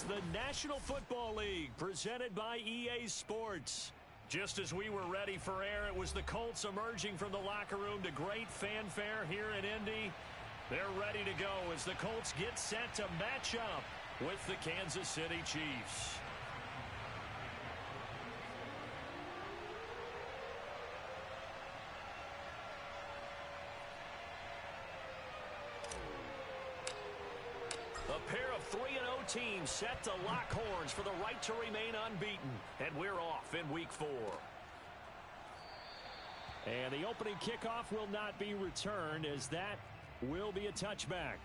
It's the National Football League presented by EA Sports. Just as we were ready for air, it was the Colts emerging from the locker room to great fanfare here in Indy. They're ready to go as the Colts get set to match up with the Kansas City Chiefs. A pair of 3-0 teams set to lock horns for the right to remain unbeaten. And we're off in Week 4. And the opening kickoff will not be returned, as that will be a touchback.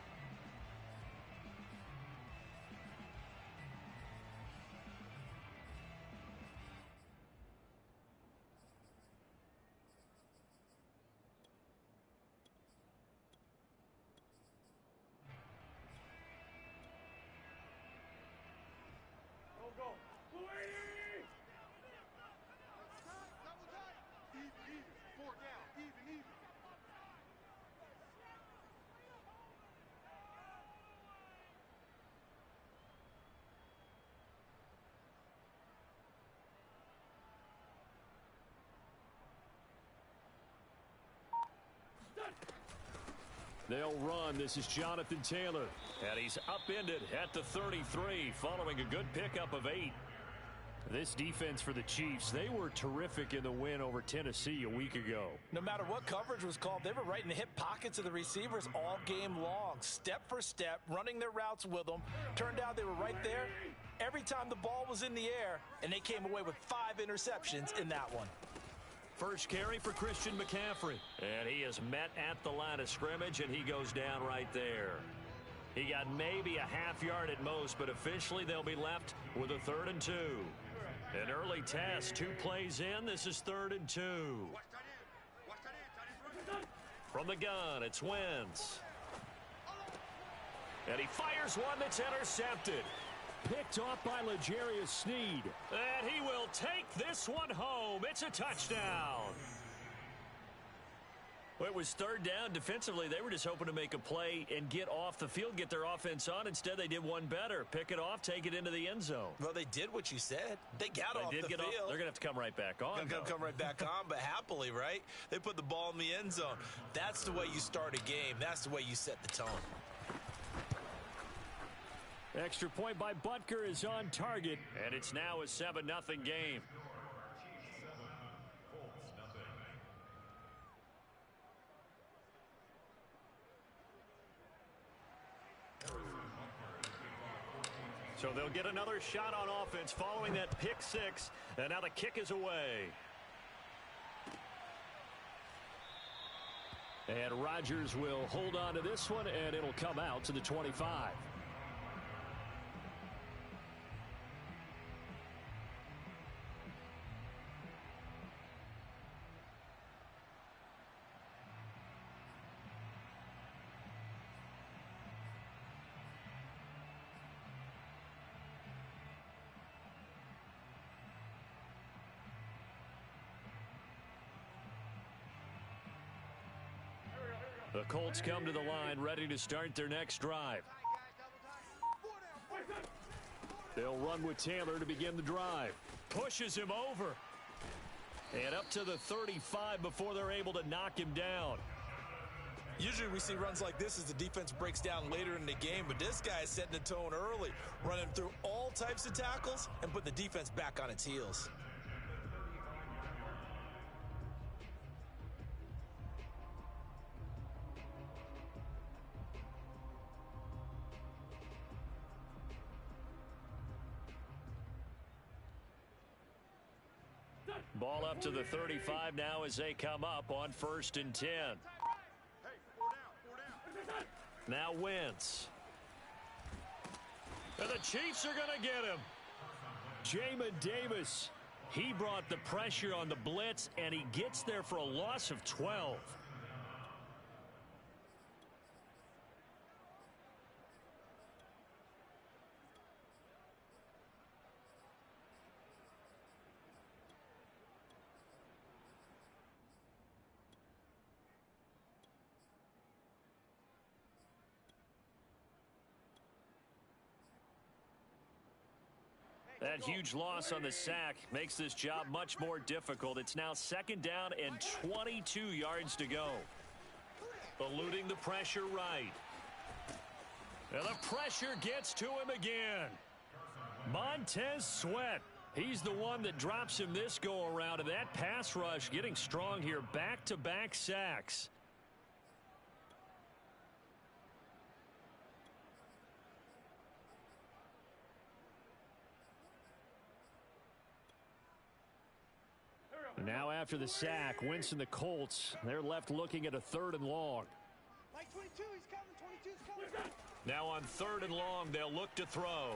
They'll run. This is Jonathan Taylor. And he's upended at the 33 following a good pickup of 8. This defense for the Chiefs, they were terrific in the win over Tennessee a week ago. No matter what coverage was called, they were right in the hip pockets of the receivers all game long. Step for step, running their routes with them. Turned out they were right there every time the ball was in the air, and they came away with 5 interceptions in that one. First carry for Christian McCaffrey. And he is met at the line of scrimmage, and he goes down right there. He got maybe a half yard at most, but officially they'll be left with a 3rd and 2. An early test, 2 plays in. This is 3rd and 2. From the gun, it's Wentz. And he fires one that's intercepted. Picked off by L'Jarius Sneed. And he will take this one home. It's a touchdown. Well, it was 3rd down. Defensively, they were just hoping to make a play and get off the field, get their offense on. Instead, they did one better. Pick it off, take it into the end zone. Well, they did what you said. They got off the field. They're going to have to come right back on. Come right back on, but happily, right? They put the ball in the end zone. That's the way you start a game. That's the way you set the tone. Extra point by Butker is on target, and it's now a 7-0 game. So they'll get another shot on offense following that pick 6, and now the kick is away. And Rodgers will hold on to this one, and it'll come out to the 25. The Colts come to the line, ready to start their next drive. They'll run with Taylor to begin the drive. Pushes him over. And up to the 35 before they're able to knock him down. Usually we see runs like this as the defense breaks down later in the game, but this guy is setting the tone early, running through all types of tackles and putting the defense back on its heels. Ball up to the 35 now as they come up on 1st and 10. Now Wentz. And the Chiefs are going to get him. Jamin Davis. He brought the pressure on the blitz, and he gets there for a loss of 12. That huge loss on the sack makes this job much more difficult. It's now 2nd down and 22 yards to go. Eluding the pressure right. And the pressure gets to him again. Montez Sweat. He's the one that drops him this go-around, and that pass rush getting strong here. Back-to-back sacks. Now after the sack, Wentz and the Colts, they're left looking at a 3rd and long. Like 22, he's coming, 22's coming. Now on 3rd and long, they'll look to throw.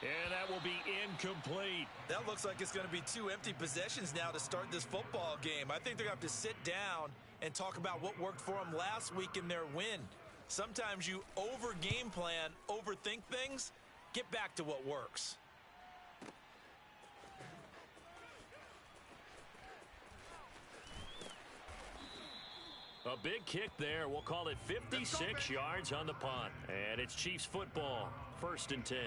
And that will be incomplete. That looks like it's going to be 2 empty possessions now to start this football game. I think they're going to have to sit down and talk about what worked for them last week in their win. Sometimes you over-game plan, overthink things, get back to what works. A big kick there. We'll call it 56 yards on the punt. And it's Chiefs football. 1st and 10.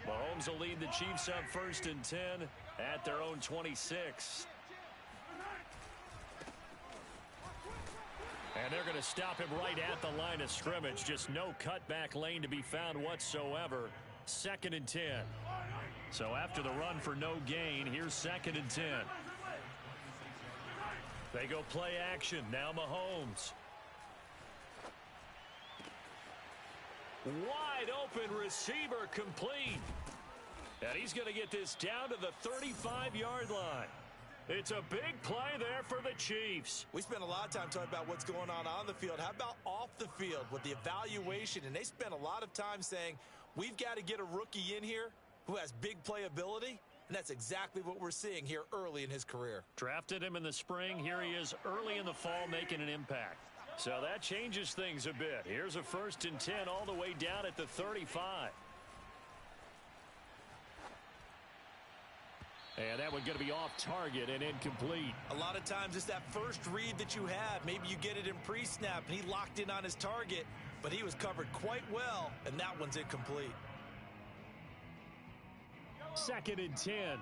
Mahomes will lead the Chiefs up 1st and 10 at their own 26. And they're going to stop him right at the line of scrimmage. Just no cutback lane to be found whatsoever. 2nd and 10. So after the run for no gain, here's 2nd and 10. They go play action. Now Mahomes. Wide open receiver complete. And he's going to get this down to the 35-yard line. It's a big play there for the Chiefs. We spent a lot of time talking about what's going on the field. How about off the field with the evaluation? And they spent a lot of time saying, we've got to get a rookie in here who has big playability. And that's exactly what we're seeing here early in his career. Drafted him in the spring. Here he is early in the fall making an impact. So that changes things a bit. Here's a 1st and 10 all the way down at the 35. And that one's going to be off target and incomplete. A lot of times it's that first read that you have. Maybe you get it in pre-snap and he locked in on his target, but he was covered quite well, and that one's incomplete. 2nd and 10.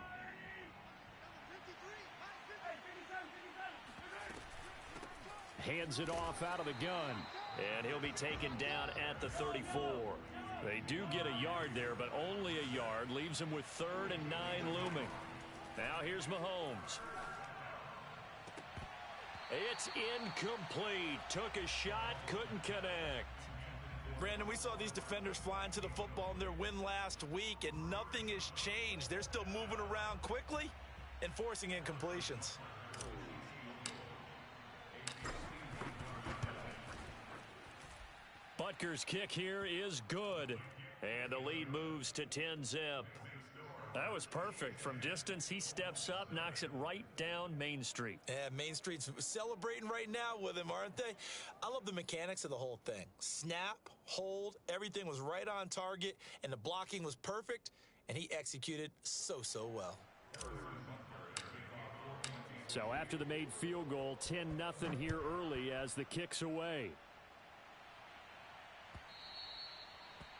Hands it off out of the gun. And he'll be taken down at the 34. They do get a yard there, but only a yard. Leaves him with 3rd and 9 looming. Now here's Mahomes. It's incomplete. Took a shot, couldn't connect. Brandon, we saw these defenders flying to the football in their win last week, and nothing has changed. They're still moving around quickly and forcing incompletions. Butker's kick here is good. And the lead moves to 10-zip. That was perfect. From distance, he steps up, knocks it right down Main Street. Yeah, Main Street's celebrating right now with him, aren't they? I love the mechanics of the whole thing. Snap, hold, everything was right on target, and the blocking was perfect, and he executed so well. So after the made field goal, 10-0 here early as the kick's away.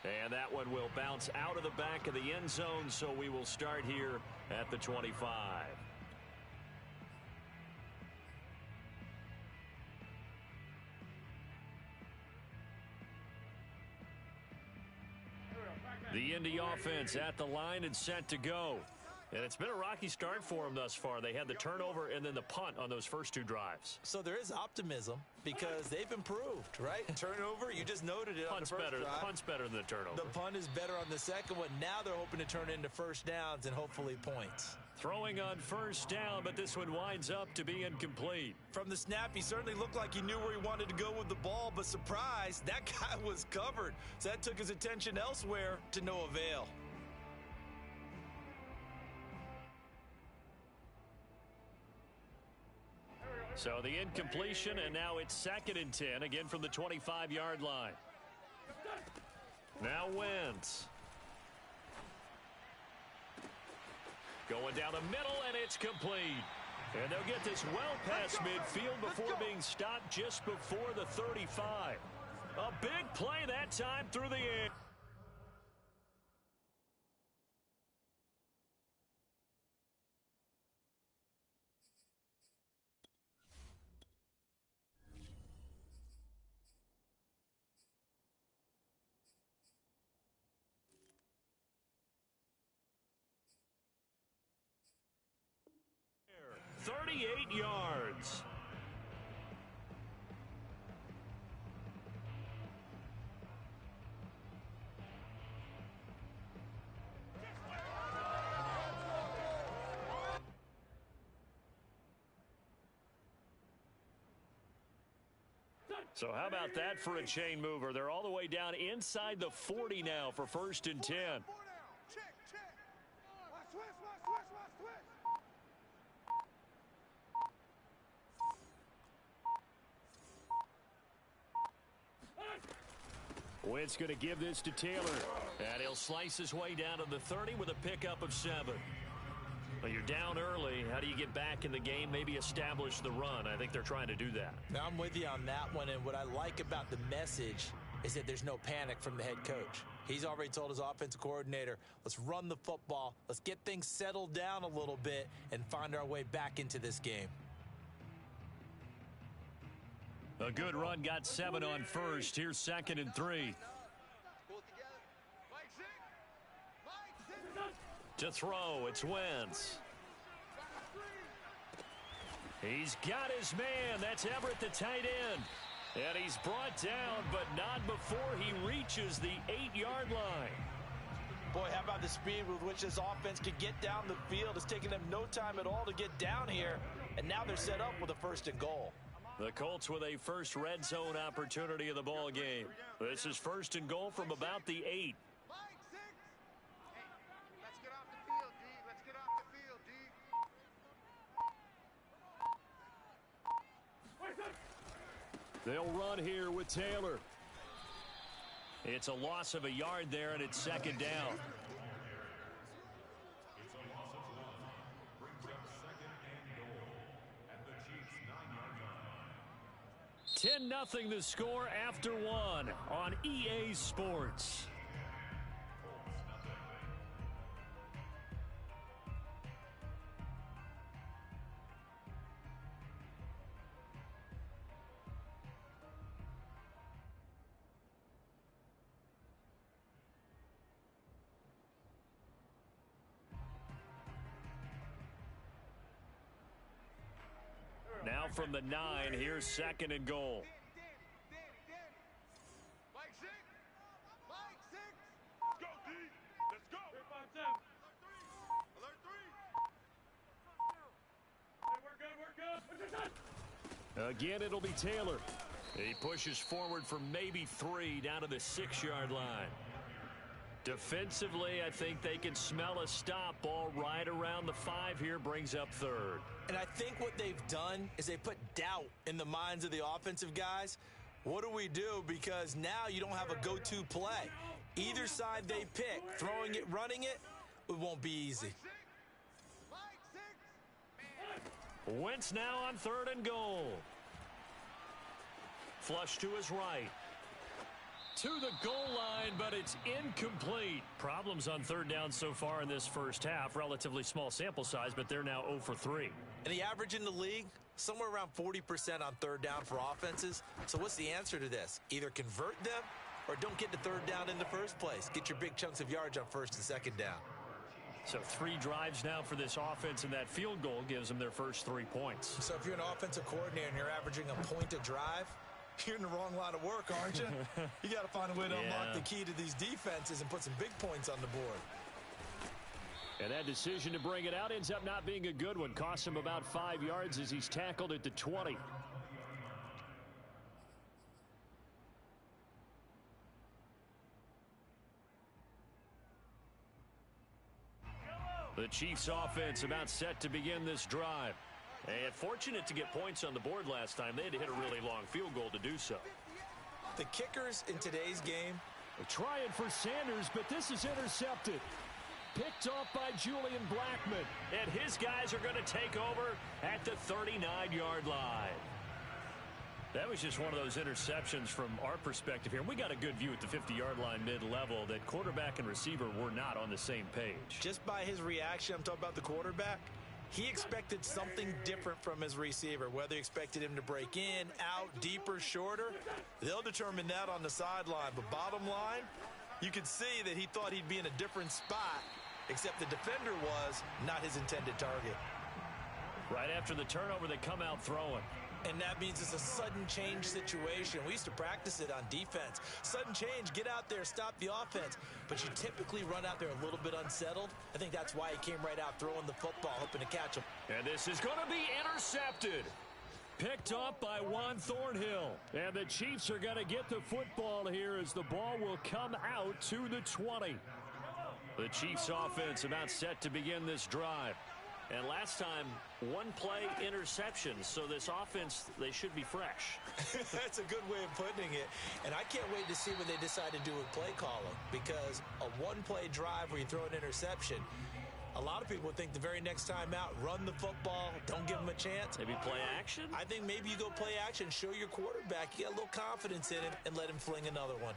And that one will bounce out of the back of the end zone, so we will start here at the 25. The Indy offense at the line and set to go. And it's been a rocky start for them thus far. They had the turnover and then the punt on those first 2 drives. So there is optimism because they've improved, right? Turnover, you just noted it on the first drive. Punt's better than the turnover. The punt is better on the second one. Now they're hoping to turn it into first downs and hopefully points. Throwing on first down, but this one winds up to be incomplete. From the snap, he certainly looked like he knew where he wanted to go with the ball, but surprise, that guy was covered. So that took his attention elsewhere to no avail. So the incompletion, and now it's 2nd and 10, again from the 25-yard line. Now Wentz. Going down the middle, and it's complete. And they'll get this well past midfield before being stopped just before the 35. A big play that time through the air. Yards. So how about that for a chain mover? They're all the way down inside the 40 now for 1st and 10. Check. Watch twist. Wentz going to give this to Taylor. And he'll slice his way down to the 30 with a pickup of 7. Well, you're down early. How do you get back in the game? Maybe establish the run. I think they're trying to do that. Now, I'm with you on that one, and what I like about the message is that there's no panic from the head coach. He's already told his offensive coordinator, let's run the football, let's get things settled down a little bit, and find our way back into this game. A good run, got 7 on first. Here's 2nd and 3. To throw, it's Wentz. He's got his man. That's Everett, the tight end. And he's brought down, but not before he reaches the 8-yard line. Boy, how about the speed with which this offense could get down the field? It's taken them no time at all to get down here, and now they're set up with a 1st and goal. The Colts with a first red zone opportunity of the ball game. This is 1st and goal from about the 8. Let's get off the field, D. Let's get off the field, D. They'll run here with Taylor. It's a loss of a yard there, and it's 2nd down. 10-0 the score after 1 on EA Sports. Now from the 9, here's 2nd and goal. Mike 6. Let's go, D. Let's go. Alert 3. Hey, we're good. Again, it'll be Taylor. He pushes forward for maybe 3 down to the 6-yard line. Defensively, I think they can smell a stop. Ball right around the 5 here, brings up 3rd. And I think what they've done is they put doubt in the minds of the offensive guys. What do we do? Because now you don't have a go-to play. Either side they pick, throwing it, running it, it won't be easy. Wentz now on 3rd and goal. Flush to his right. To the goal line, but it's incomplete. Problems on 3rd down so far in this first half. Relatively small sample size, but they're now 0 for 3. And the average in the league, somewhere around 40% on 3rd down for offenses. So what's the answer to this? Either convert them or don't get to 3rd down in the first place. Get your big chunks of yards on 1st and 2nd down. So 3 drives now for this offense, and that field goal gives them their first 3 points. So if you're an offensive coordinator and you're averaging a point a drive, you're in the wrong line of work, aren't you? You got to find a way to unlock the key to these defenses and put some big points on the board. And that decision to bring it out ends up not being a good one. Costs him about 5 yards as he's tackled at the 20. The Chiefs offense about set to begin this drive. And fortunate to get points on the board last time. They had to hit a really long field goal to do so. The kickers in today's game. They're trying for Sanders, but this is intercepted. picked off by Julian Blackmon. And his guys are going to take over at the 39-yard line. That was just one of those interceptions from our perspective here. We got a good view at the 50-yard line mid-level that quarterback and receiver were not on the same page. Just by his reaction, I'm talking about the quarterback, he expected something different from his receiver. Whether he expected him to break in, out, deeper, shorter, they'll determine that on the sideline. But bottom line, you could see that he thought he'd be in a different spot, except the defender was not his intended target. Right after the turnover, they come out throwing. And that means it's a sudden change situation. We used to practice it on defense. Sudden change, get out there, stop the offense. But you typically run out there a little bit unsettled. I think that's why he came right out throwing the football, hoping to catch him. And this is going to be intercepted. Picked off by Juan Thornhill. And the Chiefs are going to get the football here as the ball will come out to the 20. The Chiefs offense about set to begin this drive. And last time, one play interception. So this offense, they should be fresh. That's a good way of putting it. And I can't wait to see what they decide to do with play calling. Because a one-play drive where you throw an interception, a lot of people would think the very next time out, run the football, don't give them a chance. Maybe play action? I think maybe you go play action, show your quarterback you got a little confidence in him, and let him fling another one.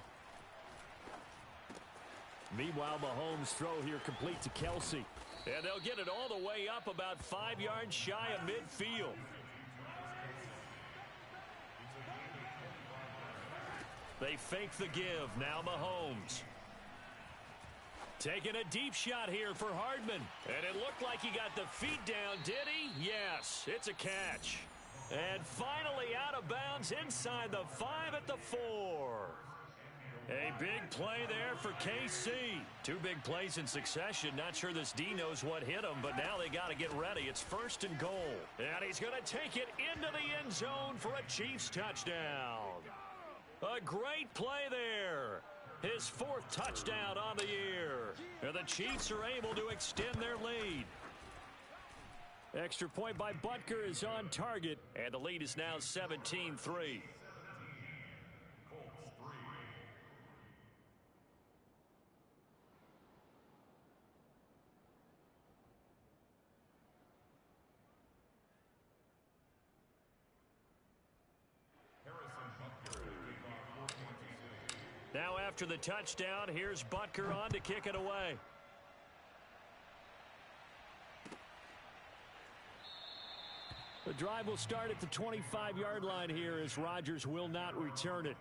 Meanwhile, Mahomes' throw here complete to Kelsey. And they'll get it all the way up about 5 yards shy of midfield. They fake the give. Now Mahomes. Taking a deep shot here for Hardman. And it looked like he got the feet down, did he? Yes, it's a catch. And finally out of bounds inside the 5 at the 4. A big play there for KC. 2 big plays in succession. Not sure this D knows what hit him, but now they got to get ready. It's 1st and goal. And he's going to take it into the end zone for a Chiefs touchdown. A great play there. His 4th touchdown on the year. And the Chiefs are able to extend their lead. Extra point by Butker is on target. And the lead is now 17-3. Now after the touchdown, here's Butker on to kick it away. The drive will start at the 25-yard line here as Rodgers will not return it.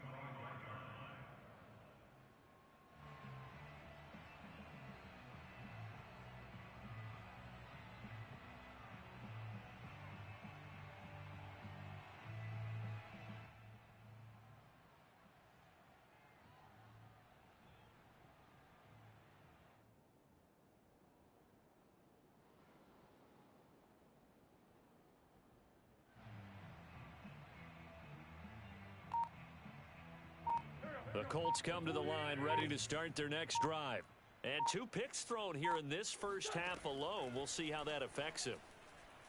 The Colts come to the line ready to start their next drive. And 2 picks thrown here in this first half alone. We'll see how that affects him.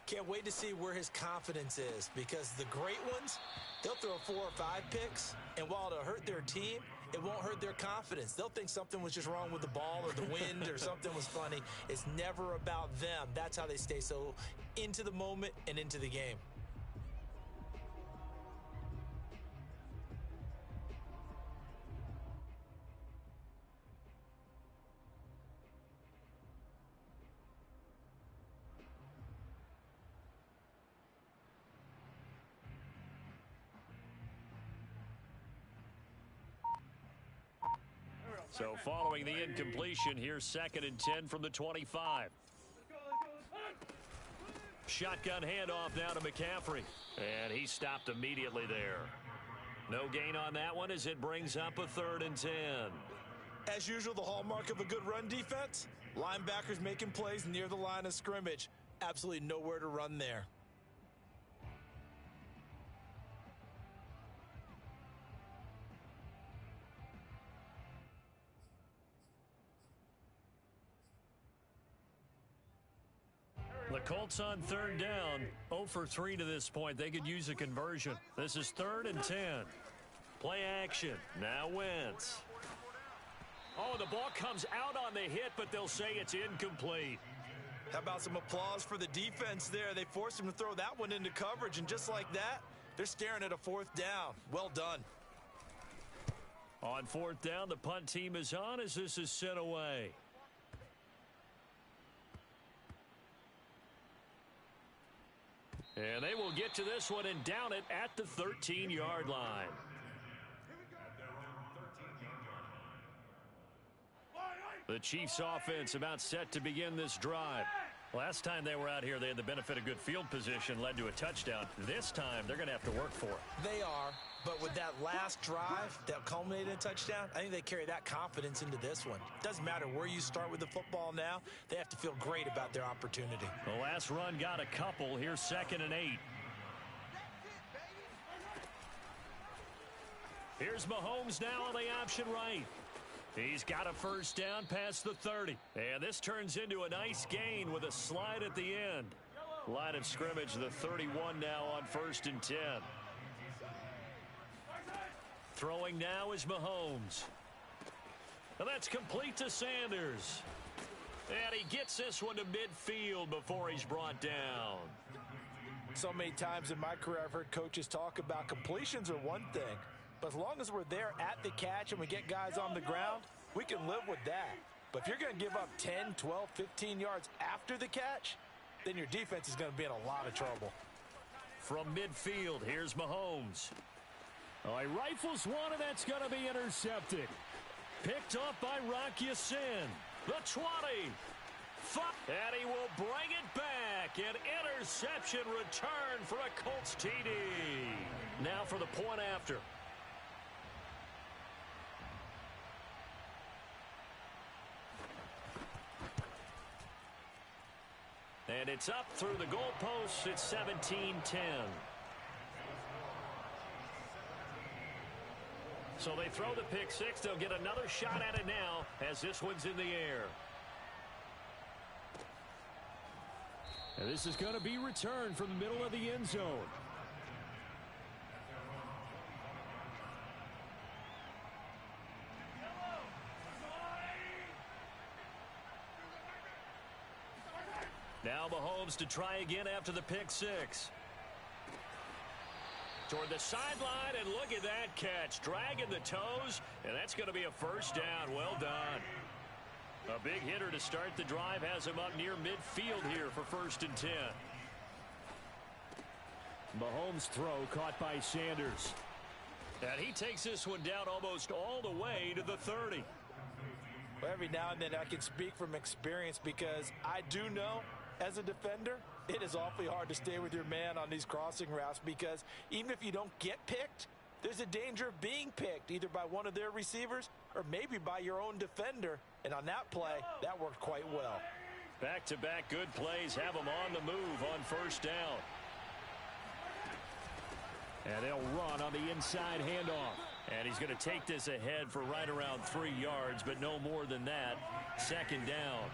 Can't wait to see where his confidence is, because the great ones, they'll throw 4 or 5 picks, and while it'll hurt their team, it won't hurt their confidence. They'll think something was just wrong with the ball or the wind or something was funny. It's never about them. That's how they stay so into the moment and into the game. So following the incompletion, here's 2nd and 10 from the 25. Shotgun handoff now to McCaffrey. And he stopped immediately there. No gain on that one as it brings up a 3rd and 10. As usual, the hallmark of a good run defense, linebackers making plays near the line of scrimmage. Absolutely nowhere to run there. The Colts on 3rd down, 0 for 3 to this point. They could use a conversion. This is 3rd and 10. Play action. Now Wentz. Oh, the ball comes out on the hit, but they'll say it's incomplete. How about some applause for the defense there? They forced him to throw that one into coverage, and just like that, they're staring at a fourth down. Well done. On fourth down, the punt team is on as this is sent away. And they will get to this one and down it at the 13-yard line. The Chiefs offense about set to begin this drive. Last time they were out here, they had the benefit of good field position, led to a touchdown. This time, they're going to have to work for it. They are, but with that last drive that culminated in a touchdown, I think they carry that confidence into this one. Doesn't matter where you start with the football now, they have to feel great about their opportunity. The last run got a couple. Here's 2nd and 8. Here's Mahomes now on the option right. He's got a first down past the 30. And this turns into a nice gain with a slide at the end. Line of scrimmage, the 31 now on 1st and 10. Throwing now is Mahomes. And that's complete to Sanders. And he gets this one to midfield before he's brought down. So many times in my career, I've heard coaches talk about completions are one thing. But as long as we're there at the catch and we get guys on the ground, we can live with that. But if you're going to give up 10, 12, 15 yards after the catch, then your defense is going to be in a lot of trouble. From midfield, here's Mahomes. Oh, he rifles one, and that's going to be intercepted. Picked off by Rocky Sin. The 20. And he will bring it back. An interception return for a Colts TD. Now for the point after. And it's up through the goalposts. It's 17-10. So they throw the pick six. They'll get another shot at it now as this one's in the air. And this is going to be returned from the middle of the end zone. Now Mahomes to try again after the pick six. Toward the sideline, and look at that catch. Dragging the toes, and that's going to be a first down. Well done. A big hitter to start the drive has him up near midfield here for 1st and 10. Mahomes' throw caught by Sanders. And he takes this one down almost all the way to the 30. Well, every now and then I can speak from experience because I do know as a defender, it is awfully hard to stay with your man on these crossing routes because even if you don't get picked, there's a danger of being picked either by one of their receivers or maybe by your own defender. And on that play, that worked quite well. Back-to-back good plays have him on the move on first down. And they'll run on the inside handoff. And he's going to take this ahead for right around 3 yards, but no more than that. 2nd down.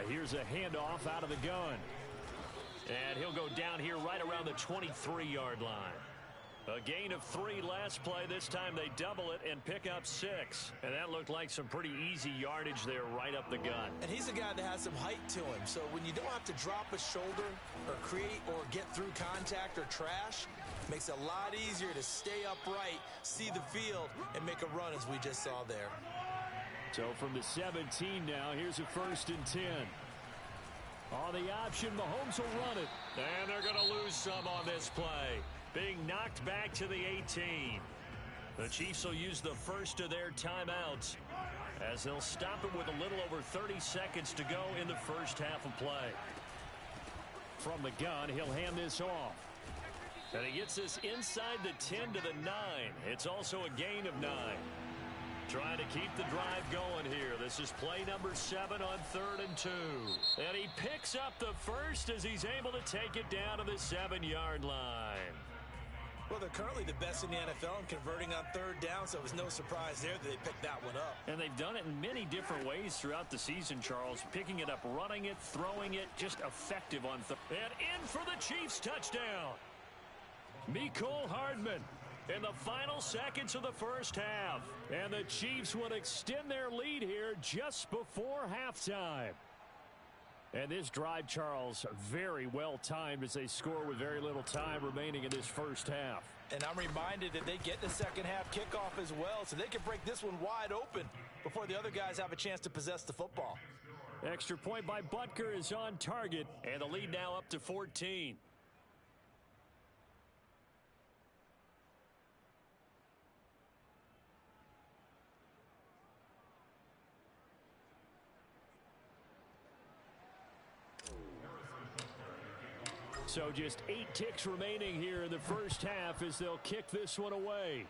Here's a handoff out of the gun. And he'll go down here right around the 23-yard line. A gain of 3 last play. This time they double it and pick up 6. And that looked like some pretty easy yardage there right up the gut. And he's a guy that has some height to him. So when you don't have to drop a shoulder or create or get through contact or trash, makes it a lot easier to stay upright, see the field, and make a run as we just saw there. So from the 17 now, here's a 1st and 10. On the option, Mahomes will run it. And they're going to lose some on this play. Being knocked back to the 18. The Chiefs will use the first of their timeouts as they'll stop it with a little over 30 seconds to go in the first half of play. From the gun, he'll hand this off. And he gets this inside the 10 to the 9. It's also a gain of 9. Trying to keep the drive going here. This is play number 7 on 3rd and 2. And he picks up the first as he's able to take it down to the 7-yard line. Well, they're currently the best in the NFL in converting on 3rd down, so it was no surprise there that they picked that one up. And they've done it in many different ways throughout the season, Charles. Picking it up, running it, throwing it, just effective on third. And in for the Chiefs touchdown. Mecole Hardman. in the final seconds of the first half. And the Chiefs will extend their lead here just before halftime. And this drive, Charles, very well timed as they score with very little time remaining in this first half. And I'm reminded that they get the second half kickoff as well, so they can break this one wide open before the other guys have a chance to possess the football. Extra point by Butker is on target, and the lead now up to 14. So just 8 ticks remaining here in the first half as they'll kick this one away.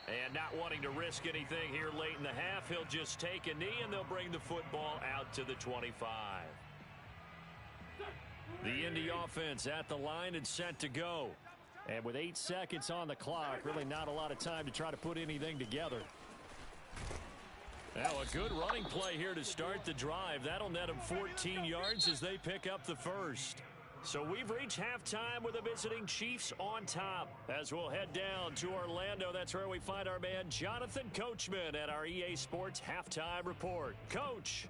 And not wanting to risk anything here late in the half, he'll just take a knee and they'll bring the football out to the 25. The Indy offense at the line and set to go. And with 8 seconds on the clock, really not a lot of time to try to put anything together. Now a good running play here to start the drive. That'll net them 14 yards as they pick up the first. So we've reached halftime with the visiting Chiefs on top. As we'll head down to Orlando, that's where we find our man Jonathan Coachman at our EA Sports Halftime Report. Coach.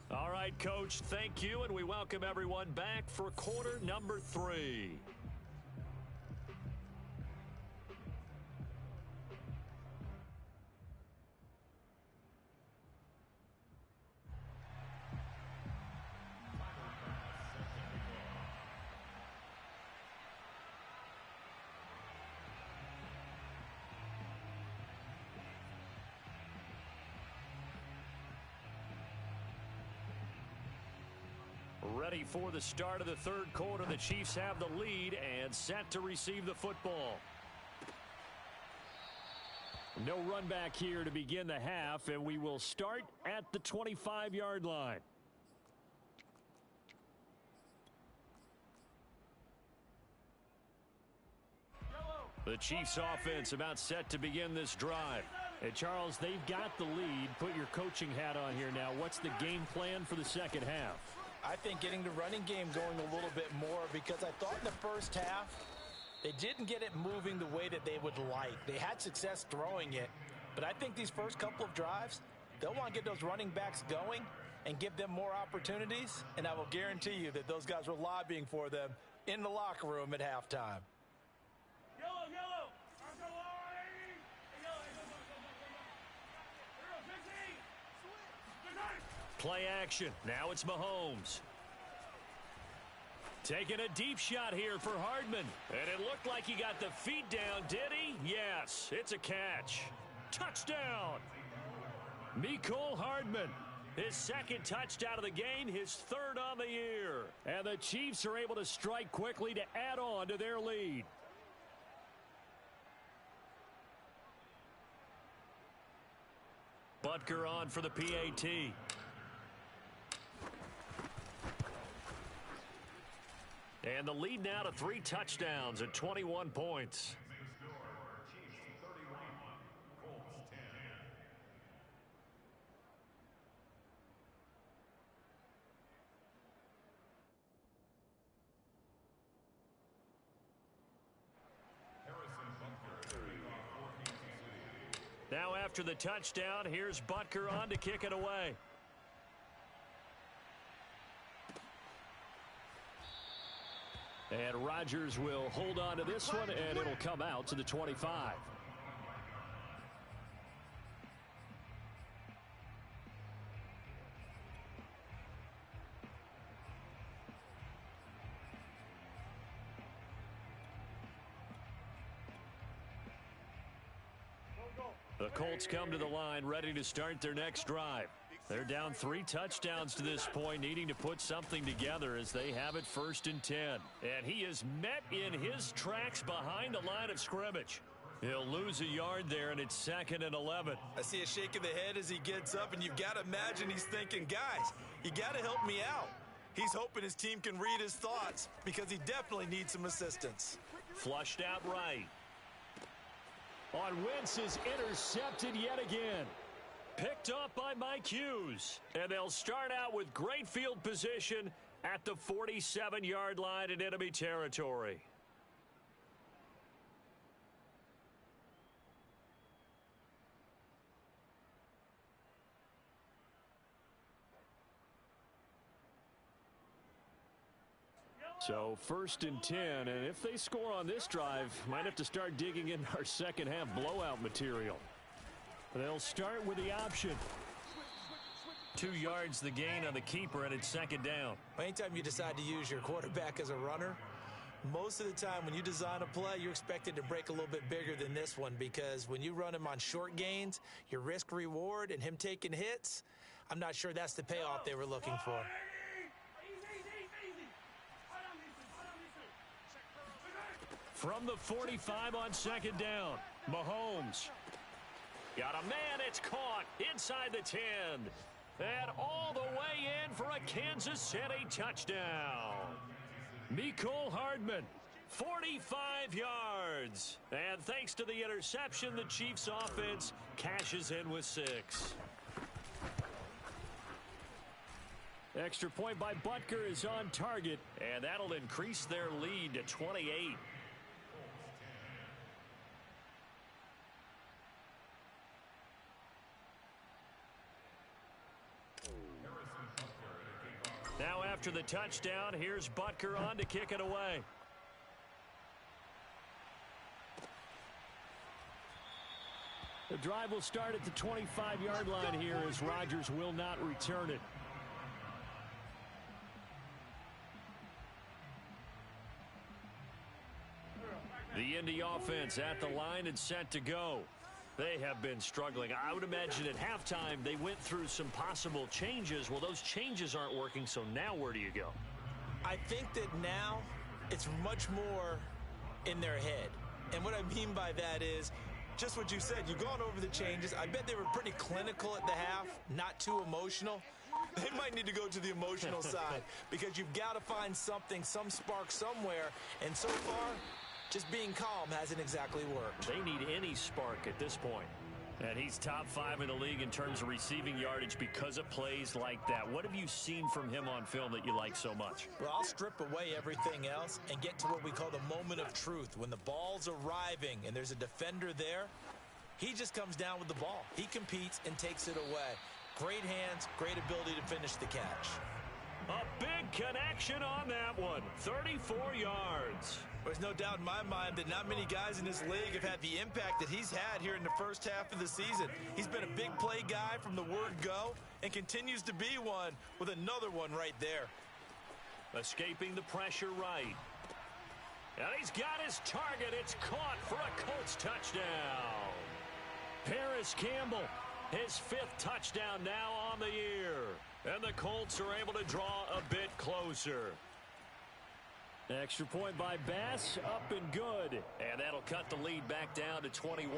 All right, Coach, thank you, and we welcome everyone back for quarter number 3. Ready for the start of the third quarter. The Chiefs have the lead and set to receive the football. No run back here to begin the half, and we will start at the 25-yard line. The Chiefs offense about set to begin this drive. And Charles, they've got the lead. Put your coaching hat on here now. What's the game plan for the second half? I think getting the running game going a little bit more, because I thought in the first half they didn't get it moving the way that they would like. They had success throwing it, but I think these first couple of drives, they'll want to get those running backs going and give them more opportunities, and I will guarantee you that those guys were lobbying for them in the locker room at halftime. Yellow, yellow. Play action. Now it's Mahomes. Taking a deep shot here for Hardman. And it looked like he got the feet down, did he? Yes, it's a catch. Touchdown. Mecole Hardman. His second touchdown of the game, his third on the year. And the Chiefs are able to strike quickly to add on to their lead. Butker on for the PAT. And the lead now to 3 touchdowns at 21 points. Now after the touchdown, here's Butker on to kick it away. And Rodgers will hold on to this one, and it'll come out to the 25. The Colts come to the line ready to start their next drive. They're down 3 touchdowns to this point, needing to put something together as they have it 1st and 10. And he is met in his tracks behind the line of scrimmage. He'll lose a yard there, and it's 2nd and 11. I see a shake of the head as he gets up, and you've got to imagine he's thinking, guys, you got to help me out. He's hoping his team can read his thoughts because he definitely needs some assistance. Flushed out right. On Wentz is intercepted yet again. Picked up by Mike Hughes. And they'll start out with great field position at the 47-yard line in enemy territory. So 1st and 10, and if they score on this drive, might have to start digging in our second half blowout material. They'll start with the option. 2 yards the gain on the keeper, and it's 2nd down. Anytime you decide to use your quarterback as a runner, most of the time when you design a play, you're expected to break a little bit bigger than this one, because when you run him on short gains, your risk reward and him taking hits, I'm not sure that's the payoff they were looking for. From the 45 on 2nd down, Mahomes. Got a man, it's caught inside the 10. And all the way in for a Kansas City touchdown. Mecole Hardman, 45 yards. And thanks to the interception, the Chiefs offense cashes in with 6. Extra point by Butker is on target, and that'll increase their lead to 28. Now after the touchdown, here's Butker on to kick it away. The drive will start at the 25-yard line here as Rodgers will not return it. The Indy offense at the line and set to go. They have been struggling. I would imagine at halftime they went through some possible changes. Well, those changes aren't working, so now where do you go? I think that now it's much more in their head. And what I mean by that is just what you said. You've gone over the changes. I bet they were pretty clinical at the half, not too emotional. They might need to go to the emotional side because you've got to find something, some spark somewhere. And so far, just being calm hasn't exactly worked. They need any spark at this point. And he's top 5 in the league in terms of receiving yardage because of plays like that. What have you seen from him on film that you like so much? Well, I'll strip away everything else and get to what we call the moment of truth. When the ball's arriving and there's a defender there, he just comes down with the ball. He competes and takes it away. Great hands, great ability to finish the catch. A big connection on that one. 34 yards. There's no doubt in my mind that not many guys in this league have had the impact that he's had here in the first half of the season. He's been a big play guy from the word go and continues to be one with another one right there. Escaping the pressure right. And he's got his target. It's caught for a Colts touchdown. Paris Campbell, his 5th touchdown now on the year. And the Colts are able to draw a bit closer. Extra point by Bass, up and good. And that'll cut the lead back down to 21.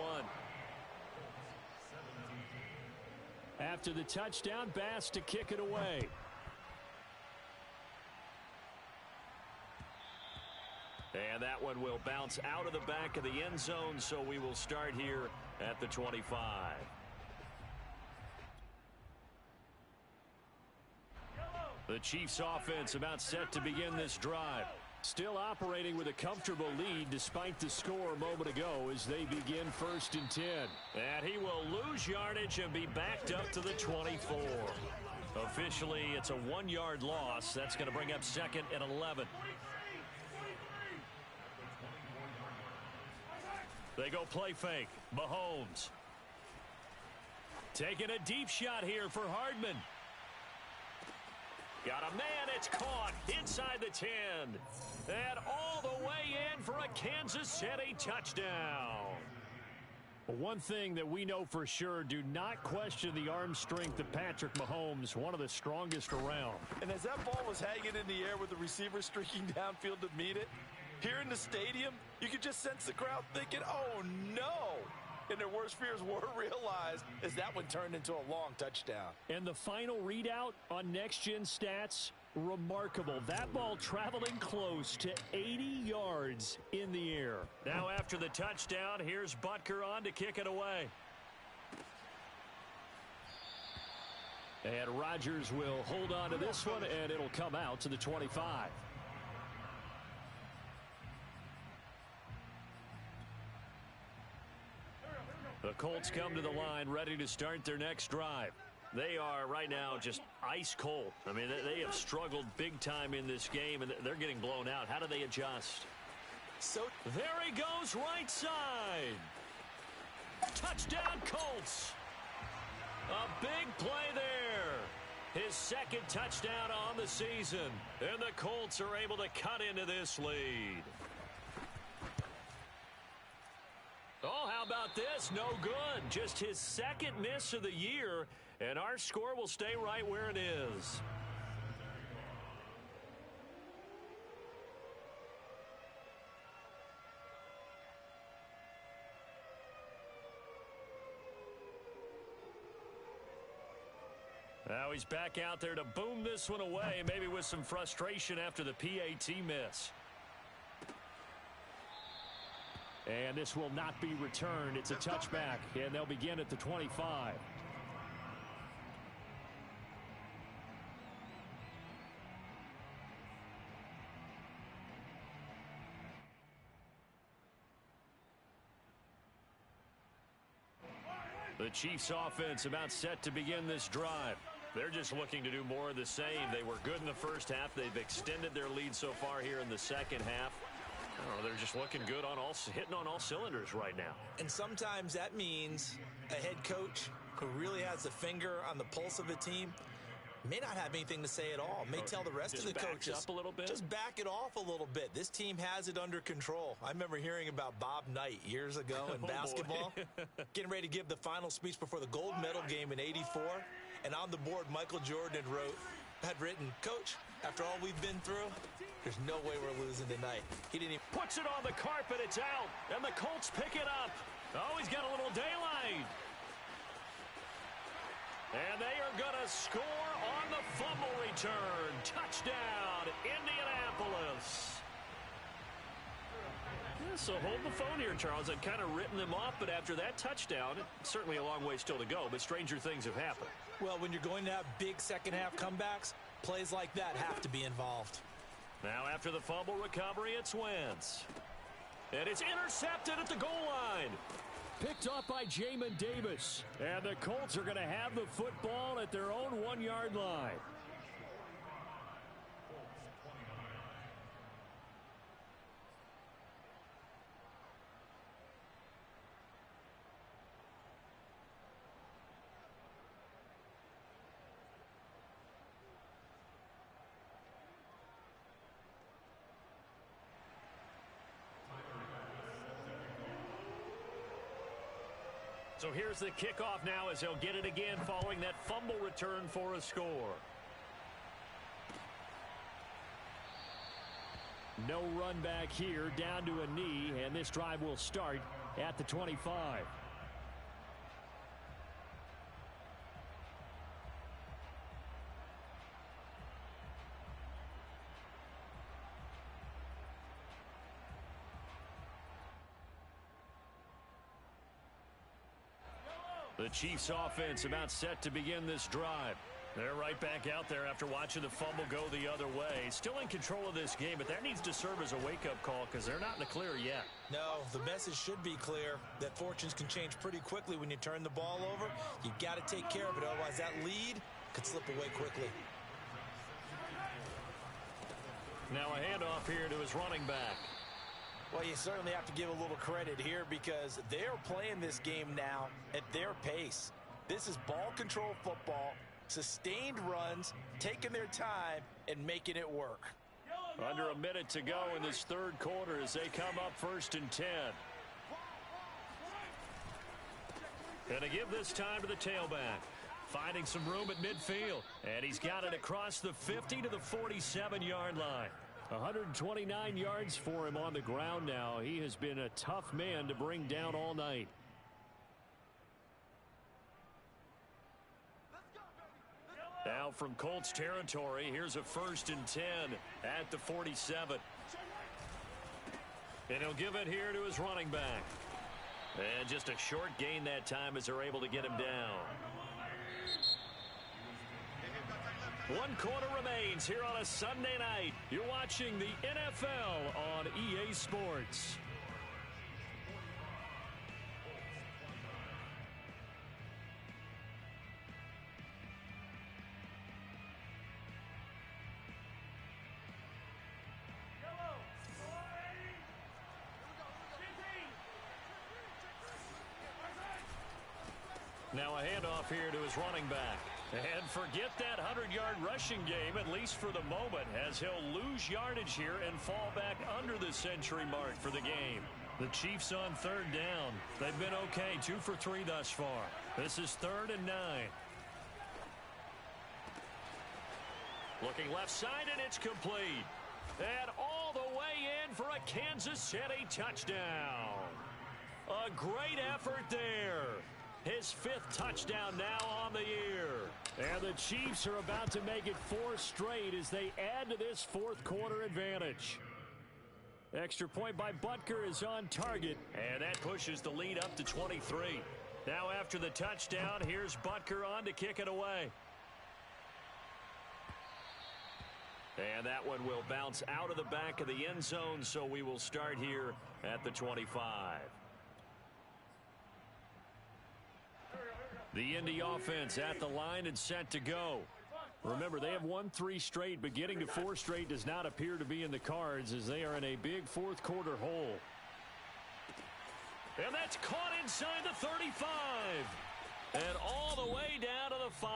After the touchdown, Bass to kick it away. And that one will bounce out of the back of the end zone, so we will start here at the 25. The Chiefs offense about set to begin this drive. Still operating with a comfortable lead despite the score a moment ago as they begin 1st and 10. And he will lose yardage and be backed up to the 24. Officially, it's a 1-yard loss. That's going to bring up 2nd and 11. They go play fake. Mahomes. Taking a deep shot here for Hardman. Got a man, it's caught inside the 10. And all the way in for a Kansas City touchdown. One thing that we know for sure, do not question the arm strength of Patrick Mahomes, one of the strongest around. And as that ball was hanging in the air with the receiver streaking downfield to meet it, Here in the stadium, you could just sense the crowd thinking, oh, no. And their worst fears were realized as that one turned into a long touchdown. And the final readout on Next Gen Stats, remarkable. That ball traveling close to 80 yards in the air. Now after the touchdown, here's Butker on to kick it away. And Rodgers will hold on to this one, and it'll come out to the 25. The Colts come to the line ready to start their next drive. They are right now just ice cold. I mean, they have struggled big time in this game, and they're getting blown out. How do they adjust? So there he goes, right side. Touchdown, Colts. A big play there. His second touchdown on the season. And the Colts are able to cut into this lead. Oh, how about this? No good. Just his second miss of the year. And our score will stay right where it is. Now he's back out there to boom this one away, maybe with some frustration after the PAT miss. And this will not be returned. It's a touchback, and they'll begin at the 25. The Chiefs offense about set to begin this drive. They're just looking to do more of the same. They were good in the first half. They've extended their lead so far here in the second half. Oh, they're just looking good on hitting on all cylinders right now. And sometimes that means a head coach who really has a finger on the pulse of the team may not have anything to say at all. May tell the rest of the coaches up a little bit. Just back it off a little bit. This team has it under control. I remember hearing about Bob Knight years ago in basketball, getting ready to give the final speech before the gold medal game in '84. And on the board, Michael Jordan had written, "Coach, after all we've been through, there's no way we're losing tonight." He didn't even puts it on the carpet. It's out, and the Colts pick it up. Oh, he's got a little daylight. And they are going to score on the fumble return. Touchdown, Indianapolis. Yeah, so hold the phone here, Charles. I've kind of written them off, but after that touchdown, certainly a long way still to go, but stranger things have happened. Well, when you're going to have big second-half comebacks, plays like that have to be involved. Now after the fumble recovery, it's Wentz. And it's intercepted at the goal line. Picked off by Jamin Davis. And the Colts are going to have the football at their own 1-yard line. So here's the kickoff now as he'll get it again following that fumble return for a score. No run back here, down to a knee, and this drive will start at the 25. The Chiefs offense about set to begin this drive. They're right back out there after watching the fumble go the other way. Still in control of this game, but that needs to serve as a wake-up call because they're not in the clear yet. No, the message should be clear that fortunes can change pretty quickly when you turn the ball over. You got to take care of it, otherwise that lead could slip away quickly. Now a handoff here to his running back. Well, you certainly have to give a little credit here because they're playing this game now at their pace. This is ball control football, sustained runs, taking their time, and making it work. Under a minute to go in this third quarter as they come up 1st and 10. And to give this time to the tailback. Finding some room at midfield. And he's got it across the 50 to the 47-yard line. 129 yards for him on the ground now. He has been a tough man to bring down all night. Now from Colts territory, here's a 1st and 10 at the 47. And he'll give it here to his running back. And just a short gain that time as they're able to get him down. 1 quarter remains here on a Sunday night. You're watching the NFL on EA Sports. Now a handoff here to his running back. And forget that 100-yard rushing game, at least for the moment, as he'll lose yardage here and fall back under the century mark for the game. The Chiefs on 3rd down. They've been okay, 2 for 3 thus far. This is 3rd and 9. Looking left side, and it's complete. And all the way in for a Kansas City touchdown. A great effort there. His 5th touchdown now on the year. And the Chiefs are about to make it 4 straight as they add to this 4th quarter advantage. Extra point by Butker is on target. And that pushes the lead up to 23. Now after the touchdown, here's Butker on to kick it away. And that one will bounce out of the back of the end zone, so we will start here at the 25. The Indy offense at the line and set to go. Remember, they have won 3 straight, but getting to 4 straight does not appear to be in the cards as they are in a big 4th quarter hole. And that's caught inside the 35. And all the way down to the 5.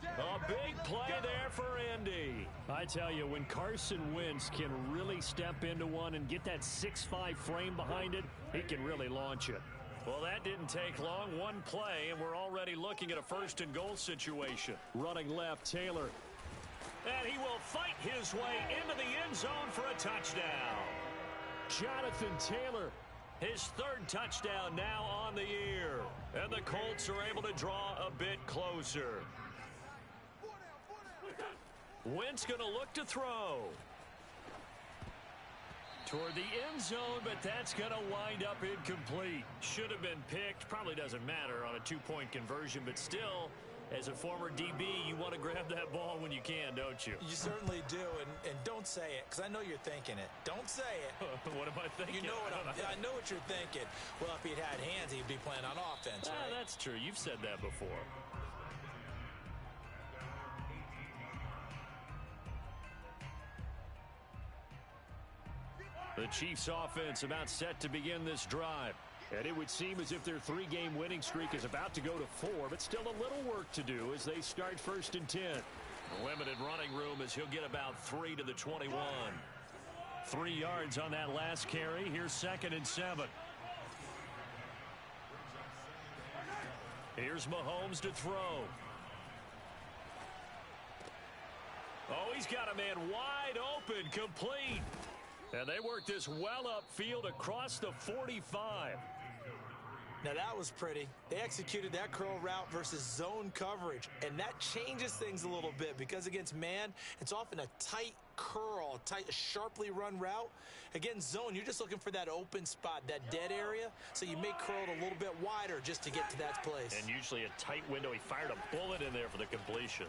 A big play there for Indy. I tell you, when Carson Wentz can really step into one and get that 6'5" frame behind it, he can really launch it. Well, that didn't take long. 1 play, and we're already looking at a 1st and goal situation. Running left, Taylor. And he will fight his way into the end zone for a touchdown. Jonathan Taylor, his 3rd touchdown now on the year. And the Colts are able to draw a bit closer. Wentz going to look to throw. Toward the end zone, but that's going to wind up incomplete. Should have been picked. Probably doesn't matter on a 2-point conversion, but still, as a former DB, you want to grab that ball when you can, don't you? You certainly do, and don't say it, because I know you're thinking it. Don't say it. What am I thinking? You know what I know what you're thinking. Well, if he'd had hands, he'd be playing on offense, right? That's true. You've said that before. The Chiefs offense about set to begin this drive. And it would seem as if their 3-game winning streak is about to go to 4, but still a little work to do as they start 1st and 10. Limited running room as he'll get about 3 to the 21. 3 yards on that last carry. Here's 2nd and 7. Here's Mahomes to throw. Oh, he's got a man wide open, complete. And they work this well upfield across the 45. Now that was pretty. They executed that curl route versus zone coverage, and that changes things a little bit because against man, it's often a tight curl, tight, sharply run route. Against zone, you're just looking for that open spot, that dead area, so you may curl it a little bit wider just to get to that place. And usually a tight window. He fired a bullet in there for the completion.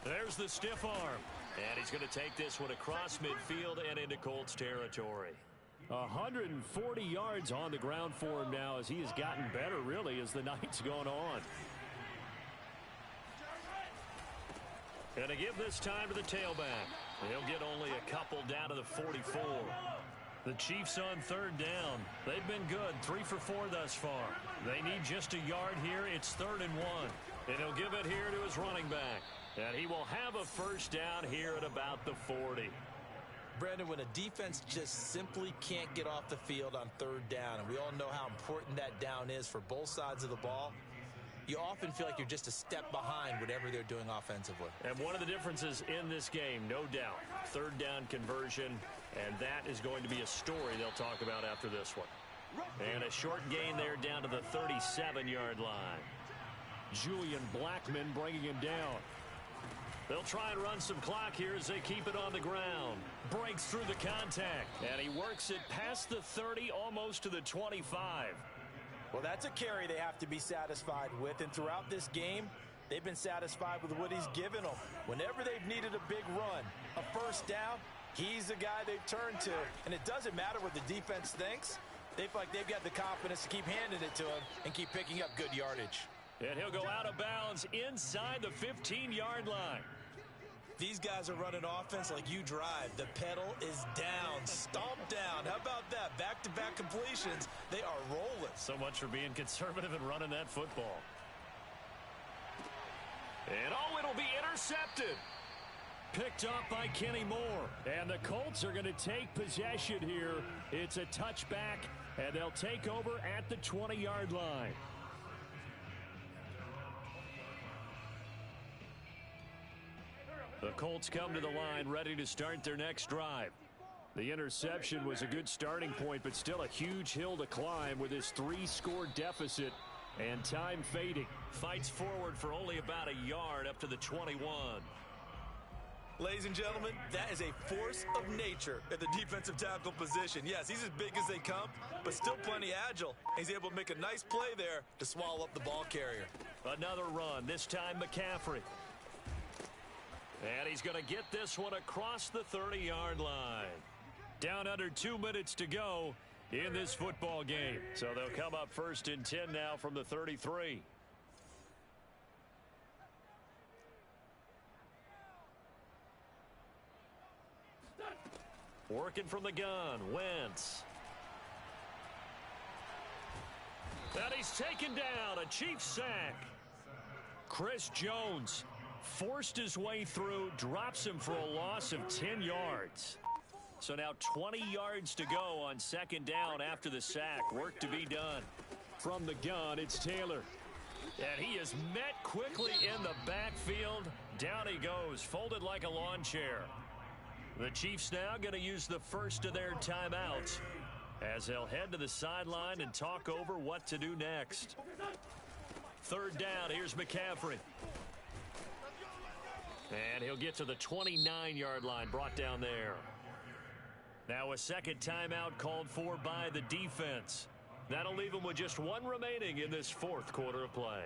There's the stiff arm. And he's going to take this one across midfield and into Colts territory. 140 yards on the ground for him now as he has gotten better, really, as the night's gone on. And to give this time to the tailback. He'll get only a couple down to the 44. The Chiefs on 3rd down. They've been good, 3 for 4 thus far. They need just a yard here. It's 3rd and 1. And he'll give it here to his running back. And he will have a 1st down here at about the 40. Brandon, when a defense just simply can't get off the field on 3rd down, and we all know how important that down is for both sides of the ball, you often feel like you're just a step behind whatever they're doing offensively. And one of the differences in this game, no doubt, third down conversion, and that is going to be a story they'll talk about after this one. And a short gain there down to the 37-yard line. Julian Blackman bringing him down. They'll try and run some clock here as they keep it on the ground. Breaks through the contact, and he works it past the 30, almost to the 25. Well, that's a carry they have to be satisfied with, and throughout this game, they've been satisfied with what he's given them. Whenever they've needed a big run, a first down, he's the guy they've turned to. And it doesn't matter what the defense thinks. They feel like they've got the confidence to keep handing it to him and keep picking up good yardage. And he'll go out of bounds inside the 15-yard line. These guys are running offense like you drive. The pedal is down, stomped down. How about that? Back-to-back completions. They are rolling. So much for being conservative and running that football. And oh, it'll be intercepted. Picked up by Kenny Moore. And the Colts are going to take possession here. It's a touchback, and they'll take over at the 20-yard line. The Colts come to the line ready to start their next drive. The interception was a good starting point, but still a huge hill to climb with his 3-score deficit and time fading. Fights forward for only about a yard up to the 21. Ladies and gentlemen, that is a force of nature at the defensive tackle position. Yes, he's as big as they come, but still plenty agile. He's able to make a nice play there to swallow up the ball carrier. Another run, this time McCaffrey. And he's going to get this one across the 30-yard line. Down under 2 minutes to go in this football game. So they'll come up 1st and 10 now from the 33. Working from the gun, Wentz. And he's taken down, a Chiefs sack. Chris Jones forced his way through, drops him for a loss of 10 yards. So now 20 yards to go on 2nd down after the sack. Work to be done. From the gun, it's Taylor. And he is met quickly in the backfield. Down he goes, folded like a lawn chair. The Chiefs now going to use the first of their timeouts as they'll head to the sideline and talk over what to do next. 3rd down, here's McCaffrey. And he'll get to the 29-yard line, brought down there. Now a second timeout called for by the defense. That'll leave them with just one remaining in this 4th quarter of play.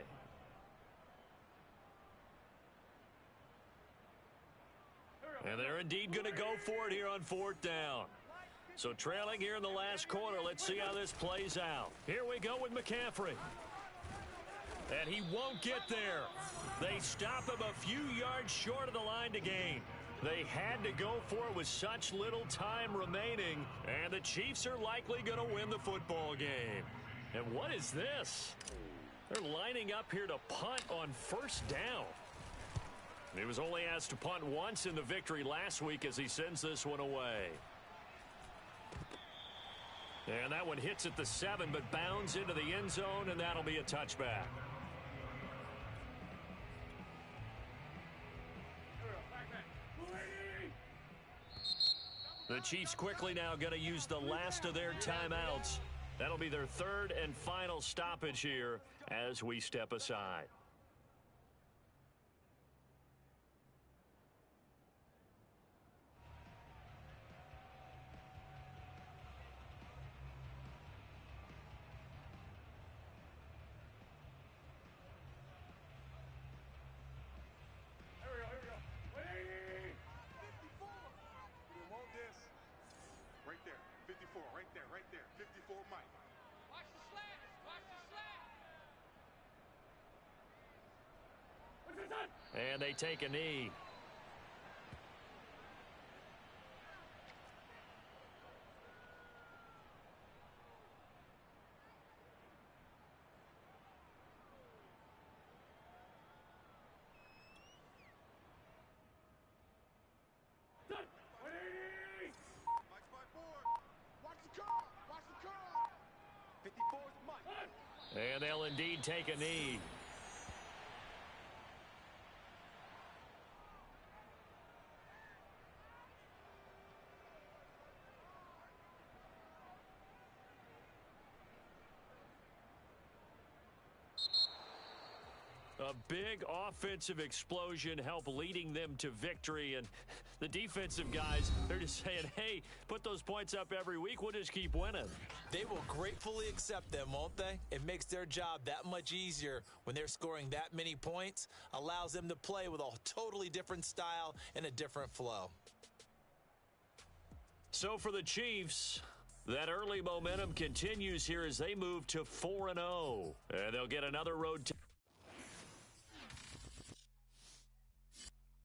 And they're indeed going to go for it here on 4th down. So trailing here in the last quarter, let's see how this plays out. Here we go with McCaffrey. And he won't get there. They stop him a few yards short of the line to gain. They had to go for it with such little time remaining, and the Chiefs are likely going to win the football game. And what is this? They're lining up here to punt on 1st down. He was only asked to punt once in the victory last week as he sends this one away. And that one hits at the 7, but bounds into the end zone, and that'll be a touchback. The Chiefs quickly now going to use the last of their timeouts. That'll be their 3rd and final stoppage here as we step aside. And they take a knee. And they'll indeed take a knee. A big offensive explosion helped leading them to victory. And the defensive guys, they're just saying, hey, put those points up every week. We'll just keep winning. They will gratefully accept them, won't they? It makes their job that much easier when they're scoring that many points. Allows them to play with a totally different style and a different flow. So for the Chiefs, that early momentum continues here as they move to 4-0. And they'll get another road